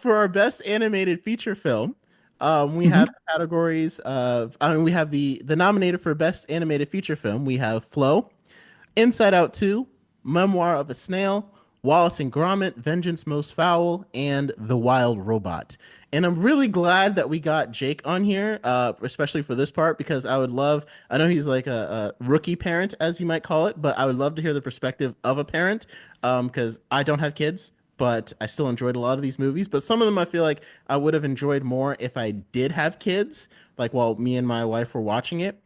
for our best animated feature film, we have Hmm. the categories of, we have the nominated for best animated feature film. We have Flow, Inside Out 2, Memoir of a Snail, Wallace and Gromit, Vengeance Most Foul, and The Wild Robot. And I'm really glad that we got Jake on here, especially for this part, because I know he's like a rookie parent, as you might call it, but I would love to hear the perspective of a parent, because I don't have kids, but I still enjoyed a lot of these movies. But some of them I feel like I would have enjoyed more if I did have kids, like while me and my wife were watching it.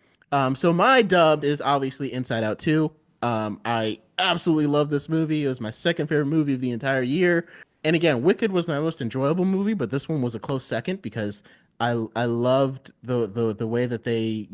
So my dub is obviously Inside Out 2. I absolutely love this movie. It was my second favorite movie of the entire year. And again, Wicked was my most enjoyable movie, but this one was a close second because I loved the way that they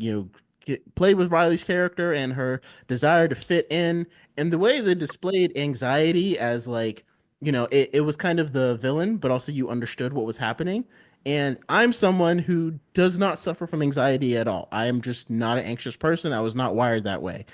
played with Riley's character and her desire to fit in, and the way they displayed anxiety as like it was kind of the villain, but also you understood what was happening. And I'm someone who does not suffer from anxiety at all. I am just not an anxious person. I was not wired that way.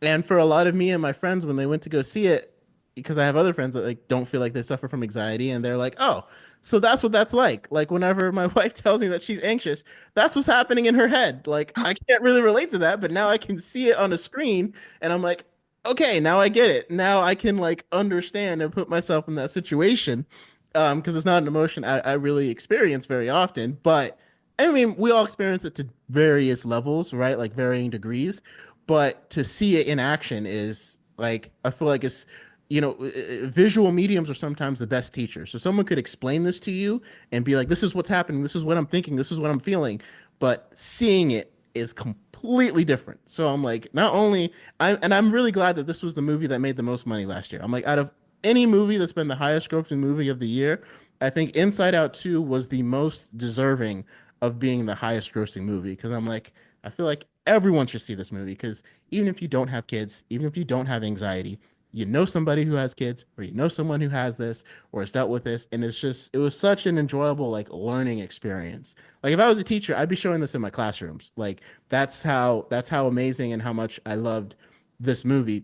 And for a lot of me and my friends, when they went to go see it, because I have other friends that like don't feel like they suffer from anxiety, and they're like, "Oh, so that's what that's like." Like whenever my wife tells me that she's anxious, that's what's happening in her head. Like I can't really relate to that, but now I can see it on a screen, and I'm like, "Okay, now I get it. Now I can like understand and put myself in that situation." Because it's not an emotion I really experience very often, but I mean, we all experience it to various levels, right? Like varying degrees, but to see it in action is like I feel like it's visual mediums are sometimes the best teachers. So someone could explain this to you and be like, "This is what's happening. This is what I'm thinking. This is what I'm feeling," but seeing it is completely different. So I'm like, not only I'm really glad that this was the movie that made the most money last year. I'm like, out of any movie that's been the highest grossing movie of the year, I think Inside Out 2 was the most deserving of being the highest grossing movie because I'm like, I feel like everyone should see this movie because even if you don't have kids, even if you don't have anxiety, you know somebody who has kids or you know someone who has this or has dealt with this, and it was such an enjoyable like learning experience. Like if I was a teacher, I'd be showing this in my classrooms. Like that's how amazing and how much I loved this movie.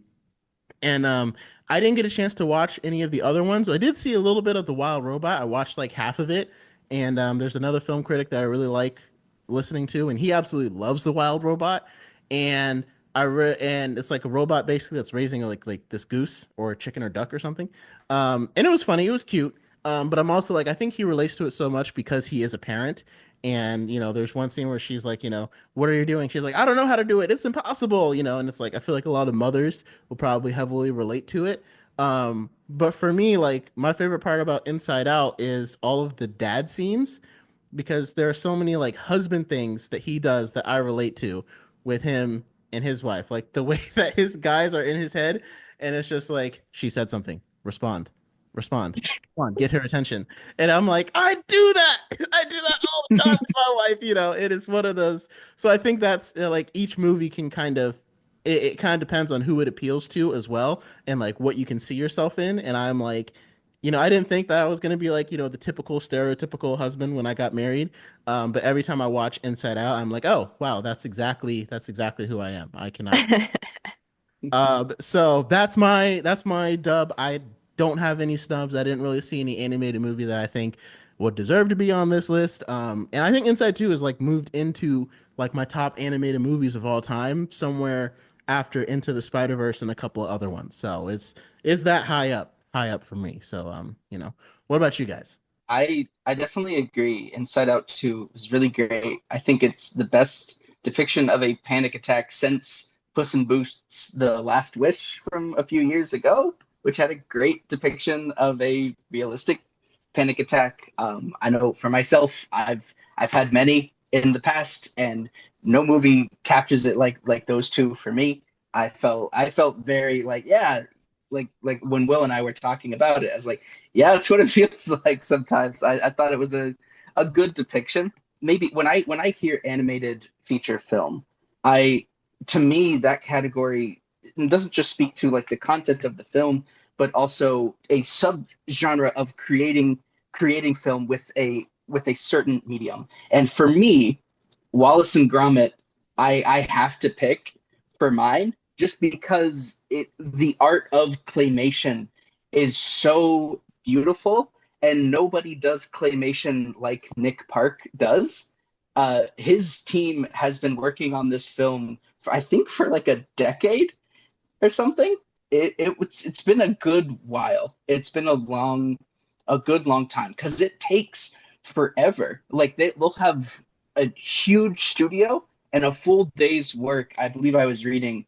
And I didn't get a chance to watch any of the other ones. I did see a little bit of The Wild Robot. I watched like half of it. And there's another film critic that I really like listening to, and he absolutely loves The Wild Robot. And and it's like a robot basically that's raising like this goose or a chicken or duck or something. And it was funny. It was cute. But I'm also like I think he relates to it so much because he is a parent. And there's one scene where she's like, what are you doing? She's like, I don't know how to do it. It's impossible. And it's like I feel like a lot of mothers will probably heavily relate to it. But for me, like my favorite part about Inside Out is all of the dad scenes because there are so many like husband things that he does that I relate to with him and his wife. Like the way that his guys are in his head, and it's just like she said something, respond, respond, respond, get her attention. And I'm like, I do that. I do that all the time with my wife. It is one of those. So I think that's like each movie can kind of it kind of depends on who it appeals to as well and like what you can see yourself in. And I'm like, I didn't think that I was going to be like, the typical stereotypical husband when I got married. But every time I watch Inside Out, I'm like, oh, wow, that's exactly who I am. I cannot. So that's my dub. I don't have any snubs. I didn't really see any animated movie that I think would deserve to be on this list. And I think Inside 2 is like moved into like my top animated movies of all time, somewhere after Into the Spider-Verse and a couple of other ones. So it's that high up for me. So what about you guys? I definitely agree. Inside Out 2 was really great. I think it's the best depiction of a panic attack since Puss in Boots: The Last Wish from a few years ago, which had a great depiction of a realistic panic attack. I know for myself, I've had many in the past, and no movie captures it like those two for me. I felt very like, yeah, like when Will and I were talking about it, I was like, yeah, that's what it feels like sometimes. I thought it was a good depiction. Maybe when I hear animated feature film, I to me that category doesn't just speak to like the content of the film, but also a subgenre of creating film with a certain medium. And for me, Wallace and Gromit, I have to pick for mine just because the art of claymation is so beautiful, and nobody does claymation like Nick Park does. His team has been working on this film for, I think, for like a decade or something. It's been a good while. It's been a good long time because it takes forever. Like they'll have a huge studio and a full day's work. I believe I was reading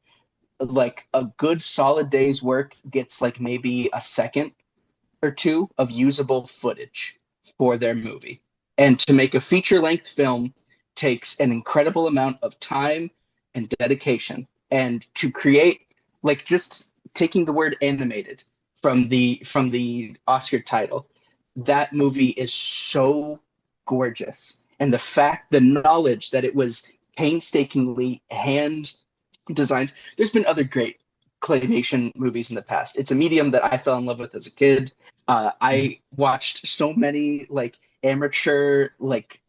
like a good solid day's work gets like maybe a second or two of usable footage for their movie. And to make a feature length film takes an incredible amount of time and dedication. And to create, like, just taking the word animated from the Oscar title, that movie is so gorgeous. And the knowledge that it was painstakingly hand designed. There's been other great claymation movies in the past. It's a medium that I fell in love with as a kid. I watched so many like amateur like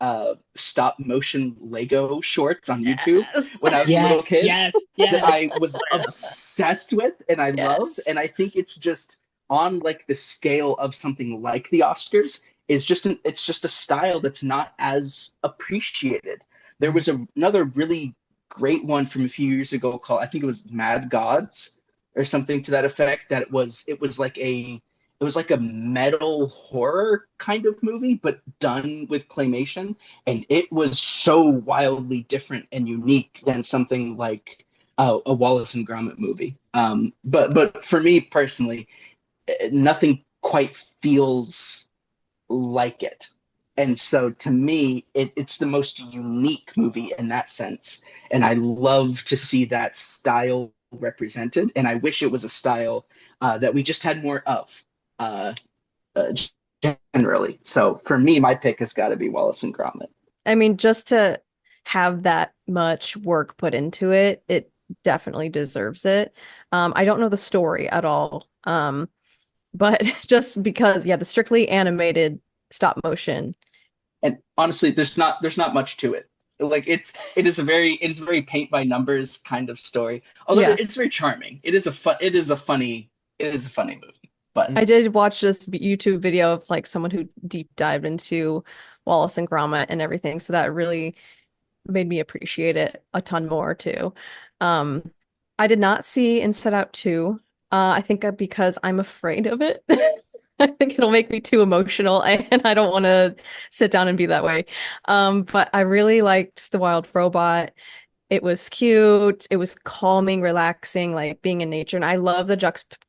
stop motion Lego shorts on YouTube Yes. when I was a little Yes, kid yes, that yes. I was obsessed with and I loved. Yes. And I think it's just on like the scale of something like the Oscars is it's just a style that's not as appreciated. There was another really great one from a few years ago called, I think it was Mad Gods or something to that effect, that it was like a metal horror kind of movie but done with claymation, and it was so wildly different and unique than something like a Wallace and Gromit movie. But for me personally, nothing quite feels like it. And so to me, it's the most unique movie in that sense. And I love to see that style represented. And I wish it was a style that we just had more of uh, uh, generally. So for me, my pick has got to be Wallace and Gromit. I mean, just to have that much work put into it, it definitely deserves it. I don't know the story at all. But just because, yeah, the strictly animated stop motion. And honestly, there's not much to it. Like it is a very paint by numbers kind of story. Although Yeah. it's very charming. It is a funny movie. But I did watch this YouTube video of like someone who deep dived into Wallace and Gromit and everything, so that really made me appreciate it a ton more too. Um, I did not see Inside Out 2. I think because I'm afraid of it. I think it'll make me too emotional, and I don't want to sit down and be that way. But I really liked The Wild Robot. It was cute. It was calming, relaxing, like being in nature. And I love the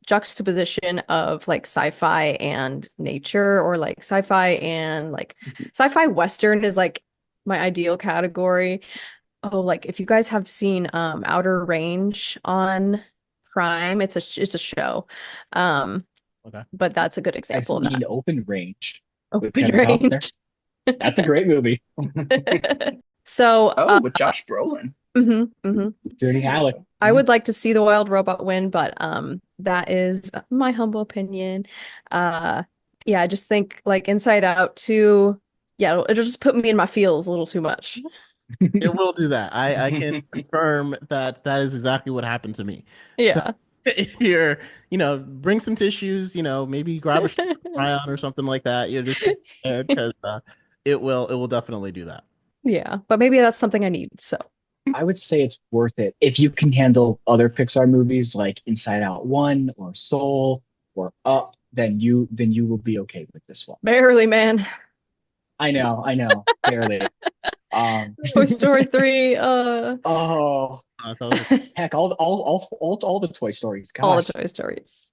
juxtaposition of like sci-fi and nature, or like sci-fi and like sci-fi Western is like my ideal category. Oh, like if you guys have seen Outer Range on Prime, it's a show. Um, Okay. but that's a good I've example of seen that. Open Range with Open Kevin Costner. range. That's a great movie. So, with Josh Brolin. Dirty Alec. I would like to see the Wild Robot win, but that is my humble opinion. Yeah, I just think like Inside Out 2, yeah, it'll just put me in my feels a little too much. It will do that. I can confirm that that is exactly what happened to me. So Yeah. if you're, bring some tissues, maybe grab a cry on or something like that. You're just prepared because it will definitely do that. Yeah, but maybe that's something I need. So, I would say it's worth it if you can handle other Pixar movies like Inside Out 1 or Soul or Up, then you will be okay with this one. barely, man. I know, barely. Toy Story 3, Oh, I thought it was heck, all the Toy Stories. all the Gosh, Toy Stories.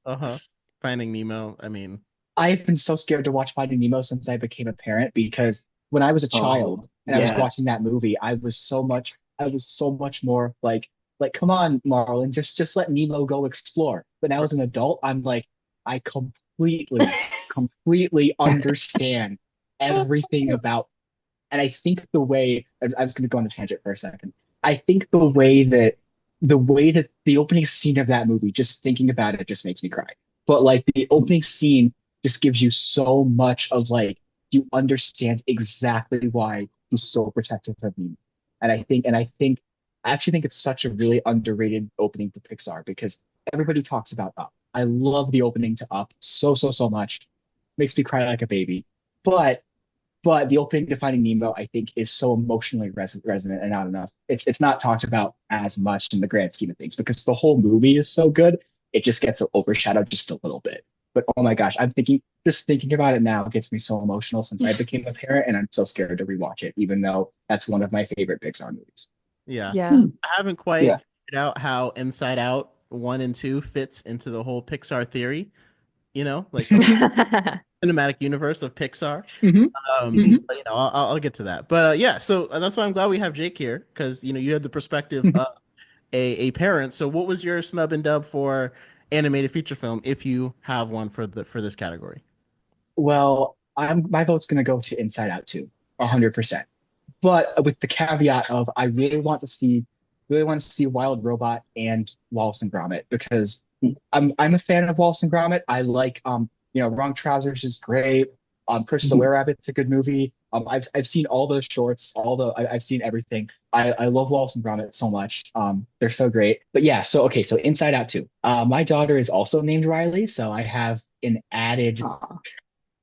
Finding Nemo. I mean, I've been so scared to watch Finding Nemo since I became a parent because when I was a child and I was Yeah. watching that movie, I was so much more like, come on, Marlon, just let Nemo go explore. But now as an adult, I'm like, I completely understand everything about, and I think I was going to go on a tangent for a second. I think the way that the opening scene of that movie, just thinking about it, just makes me cry. But like the opening scene just gives you so much of like you understand exactly why he's so protective of me. I actually think it's such a really underrated opening for Pixar because everybody talks about Up. I love the opening to Up so much. makes me cry like a baby. But the opening to Finding Nemo, I think, is so emotionally resonant and not enough. It's not talked about as much in the grand scheme of things because the whole movie is so good. It just gets overshadowed just a little bit. But oh my gosh, just thinking about it now gets me so emotional since I became a parent, and I'm so scared to rewatch it, even though that's one of my favorite Pixar movies. Yeah. Yeah. I haven't quite Yeah. figured out how Inside Out 1 and 2 fits into the whole Pixar theory, like the cinematic universe of Pixar. Hmm. Hmm. But, I'll get to that. But yeah, so that's why I'm glad we have Jake here because you have the perspective of a parent. So what was your snub and dub for animated feature film if you have one for this category? Well, my vote's gonna go to Inside Out too, 100%. But with the caveat of I really want to see Wild Robot and Wallace and Gromit because I'm a fan of Wallace and Gromit. I like Wrong Trousers is great. Curse of the Were Rabbit's a good movie. I've seen all the shorts, I've seen everything. I love Wallace and Gromit so much. They're so great. But yeah, so okay, so Inside Out too. My daughter is also named Riley, so I have an Aw.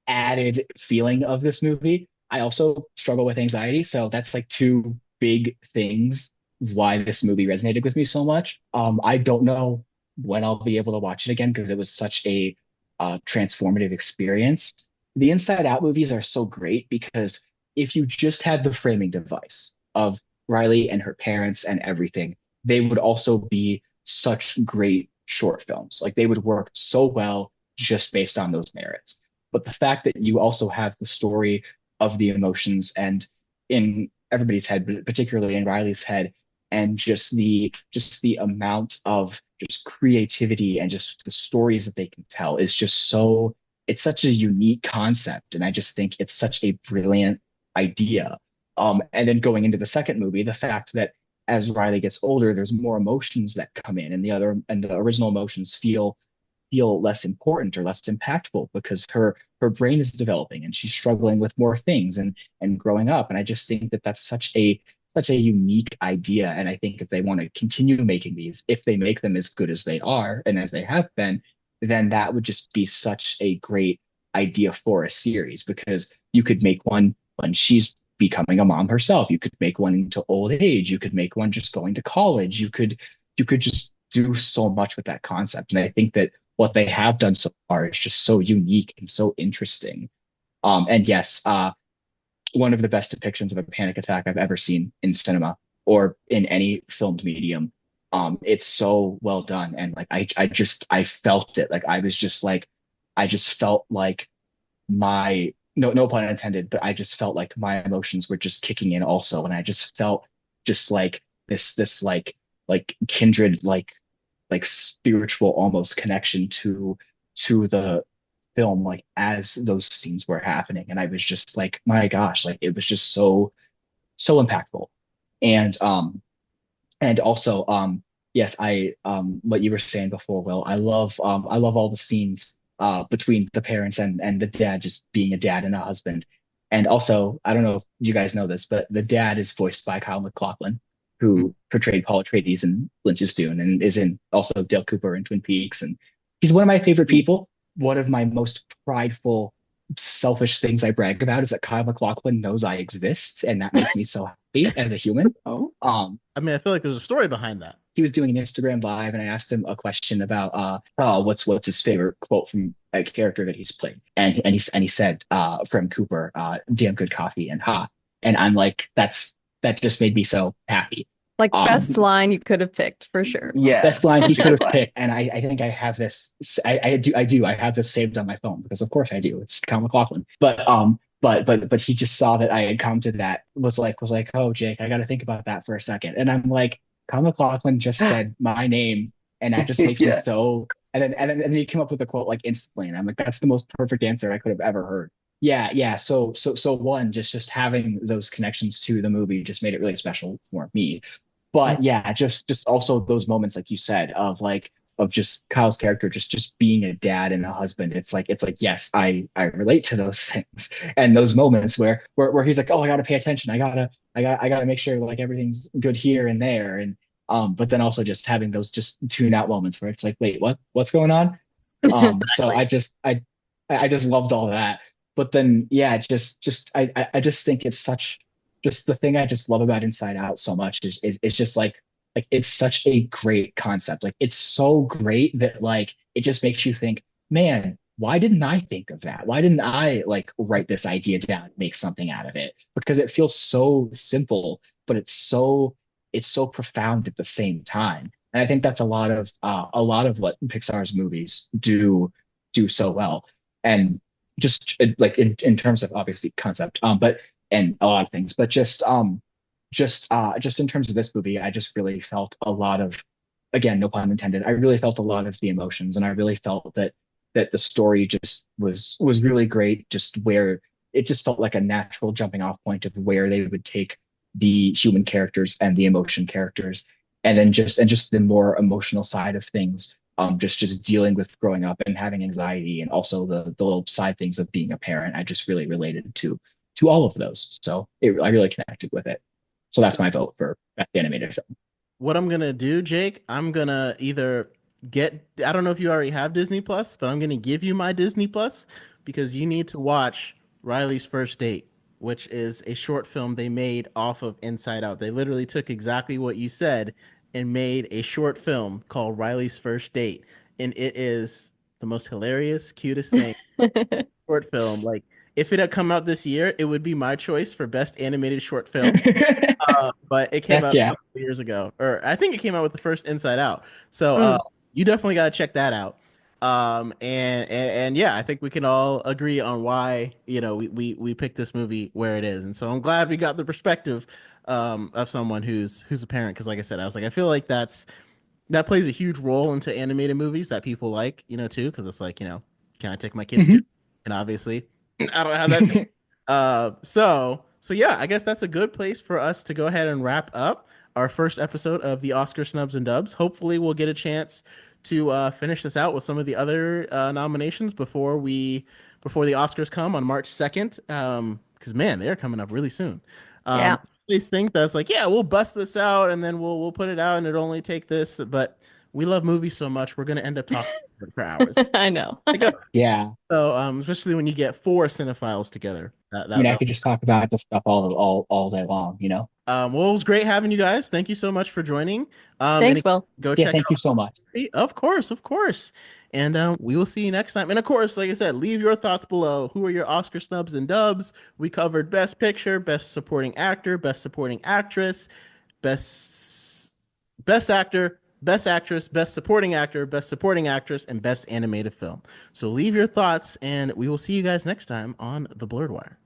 added feeling of this movie. I also struggle with anxiety, so that's like two big things why this movie resonated with me so much. I don't know when I'll be able to watch it again because it was such a transformative experience. The Inside Out movies are so great because if you just had the framing device of Riley and her parents and everything, they would also be such great short films. Like they would work so well just based on those merits. But the fact that you also have the story of the emotions and in everybody's head, but particularly in Riley's head, and just the amount of just creativity and just the stories that they can tell is just so it's such a unique concept. And I just think it's such a brilliant idea. And then going into the second movie, the fact that as Riley gets older, there's more emotions that come in, and the original emotions feel less important or less impactful because her brain is developing and she's struggling with more things and growing up. And I just think that that's such a unique idea. And I think if they want to continue making these, if they make them as good as they are and as they have been, then that would just be such a great idea for a series because you could make one when she's becoming a mom herself. You could make one into old age. You could make one just going to college. You could just do so much with that concept. And I think that what they have done so far is just so unique and so interesting. And yes, one of the best depictions of a panic attack I've ever seen in cinema or in any filmed medium. It's so well done, and like I felt it. Like I just felt like my no pun intended, but I just felt like my emotions were just kicking in also, and I just felt just like this kindred like spiritual almost connection to the film like as those scenes were happening, and I was just like my gosh, like it was just so impactful. And also yes, I what you were saying before, Will, I love all the scenes between the parents and the dad just being a dad and a husband. And also, I don't know if you guys know this, but the dad is voiced by Kyle MacLachlan, who portrayed Paul Atreides in Lynch's Dune and is in also Dale Cooper in Twin Peaks. And he's one of my favorite people. One of my most prideful, selfish things I brag about is that Kyle MacLachlan knows I exist, and that makes me so happy as a human. Oh, I mean, I feel like there's a story behind that. He was doing an Instagram live, and I asked him a question about what's his favorite quote from a character that he's played, and he said from Cooper, "Damn good coffee and ha," and I'm like, that just made me so happy. Like Um, best line you could have picked for sure. yeah. Best line he Such a could good have line. picked, and I think I have this. I have this saved on my phone because of course I do. It's Kyle MacLachlan, but he just saw that I had commented that was like, oh Jake, I got to think about that for a second, and I'm like, Kyle MacLachlan just said my name, and that just makes me Yeah. so. And then he came up with a quote like instantly, and I'm like, that's the most perfect answer I could have ever heard. Yeah, yeah. So one, just having those connections to the movie just made it really special for me. But yeah, just also those moments like you said of just Kyle's character just being a dad and a husband. It's like yes, I relate to those things and those moments where he's like, oh, I gotta pay attention. I gotta make sure like everything's good here and there. And but then also just having those just tune out moments where it's like, wait, what's going on? So Exactly. I I just loved all that. But then, yeah, I just think it's such just the thing I just love about Inside Out so much is just like it's such a great concept. Like it's so great that like it just makes you think, man, why didn't I think of that? Why didn't I like write this idea down, make something out of it? Because it feels so simple, but it's so profound at the same time. And I think that's a lot of what Pixar's movies do so well. And just like in terms of obviously concept, but and a lot of things, but just in terms of this movie, I just really felt a lot of, again, no pun intended, I really felt a lot of the emotions, and I really felt that the story just was really great, just where it just felt like a natural jumping off point of where they would take the human characters and the emotion characters, and then just the more emotional side of things, just dealing with growing up and having anxiety, and also the little side things of being a parent. I just really related to all of those, so I really connected with it. So that's my vote for best animated film. What I'm gonna do, Jake, I'm gonna either I don't know if you already have Disney Plus, but I'm gonna give you my Disney Plus because you need to watch Riley's First Date, which is a short film they made off of Inside Out. They literally took exactly what you said and made a short film called Riley's First Date. And it is the most hilarious, cutest thing. Short film. Like, if it had come out this year, it would be my choice for best animated short film. But it came Heck out a yeah. couple of years ago, or I think it came out with the first Inside Out. So Mm. you definitely got to check that out. And yeah, I think we can all agree on why we picked this movie where it is. And so I'm glad we got the perspective of someone who's a parent, because like I said, I was like, I feel like that plays a huge role into animated movies that people like, too, because it's like, can I take my kids to? Mhm. And obviously, I don't have that. So yeah, I guess that's a good place for us to go ahead and wrap up our first episode of the Oscar Snubs and Dubs. Hopefully, we'll get a chance to finish this out with some of the other nominations before the Oscars come on March 2nd. Because man, they're coming up really soon. Yeah, I always think that's like, yeah, we'll bust this out and then we'll put it out and it'll only take this. But we love movies so much, we're gonna end up talking for hours. I know. Yeah. So, especially when you get four cinephiles together, I mean, I could just talk about this stuff all day long, you know? well, it was great having you guys. Thank you so much for joining. And Thanks, Will. go Yeah, check thank you so out. much. Of course, of course. And we will see you next time. And of course, like I said, leave your thoughts below. Who are your Oscar snubs and dubs? We covered Best Picture, Best Supporting Actor, Best Supporting Actress, Best Best Actor, Best Actress, Best Supporting Actor, Best Supporting Actress, and Best Animated Film. So leave your thoughts, and we will see you guys next time on The Blurred Wire.